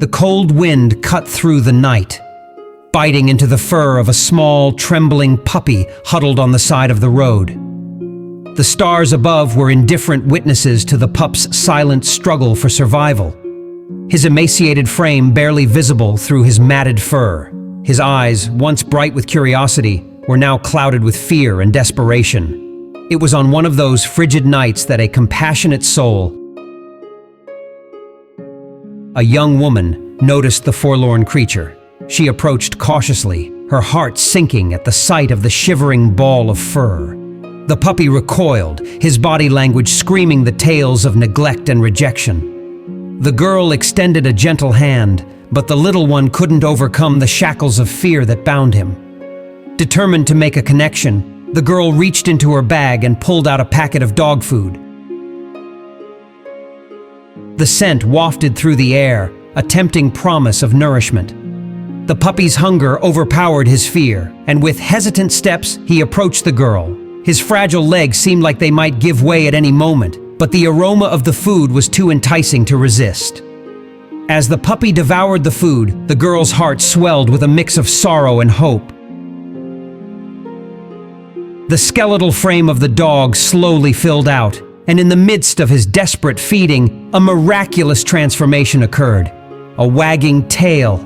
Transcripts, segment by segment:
The cold wind cut through the night, biting into the fur of a small, trembling puppy huddled on the side of the road. The stars above were indifferent witnesses to the pup's silent struggle for survival. His emaciated frame barely visible through his matted fur. His eyes, once bright with curiosity, were now clouded with fear and desperation. It was on one of those frigid nights that a compassionate soul, a young woman, noticed the forlorn creature. She approached cautiously, her heart sinking at the sight of the shivering ball of fur. The puppy recoiled, his body language screaming the tales of neglect and rejection. The girl extended a gentle hand, but the little one couldn't overcome the shackles of fear that bound him. Determined to make a connection, the girl reached into her bag and pulled out a packet of dog food. The scent wafted through the air, a tempting promise of nourishment. The puppy's hunger overpowered his fear, and with hesitant steps, he approached the girl. His fragile legs seemed like they might give way at any moment, but the aroma of the food was too enticing to resist. As the puppy devoured the food, the girl's heart swelled with a mix of sorrow and hope. The skeletal frame of the dog slowly filled out, and in the midst of his desperate feeding, a miraculous transformation occurred. A wagging tail.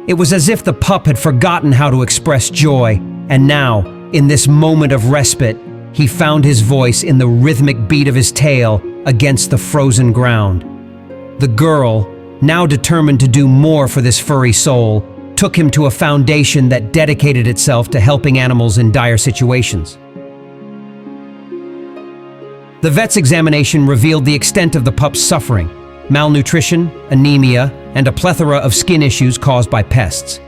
It was as if the pup had forgotten how to express joy, and now, in this moment of respite, he found his voice in the rhythmic beat of his tail against the frozen ground. The girl, now determined to do more for this furry soul, took him to a foundation that dedicated itself to helping animals in dire situations. The vet's examination revealed the extent of the pup's suffering: malnutrition, anemia, and a plethora of skin issues caused by pests.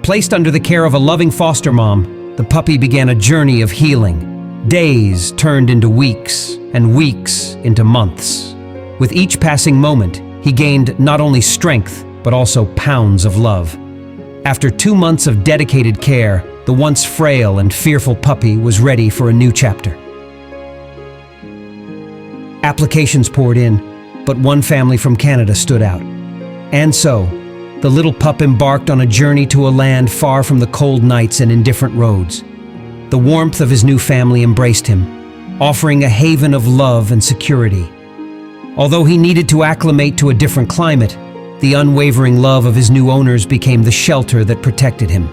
Placed under the care of a loving foster mom, the puppy began a journey of healing. Days turned into weeks, and weeks into months. With each passing moment, he gained not only strength, but also pounds of love. After 2 months of dedicated care, the once frail and fearful puppy was ready for a new chapter. Applications poured in, but one family from Canada stood out. And so, the little pup embarked on a journey to a land far from the cold nights and indifferent roads. The warmth of his new family embraced him, offering a haven of love and security. Although he needed to acclimate to a different climate, the unwavering love of his new owners became the shelter that protected him.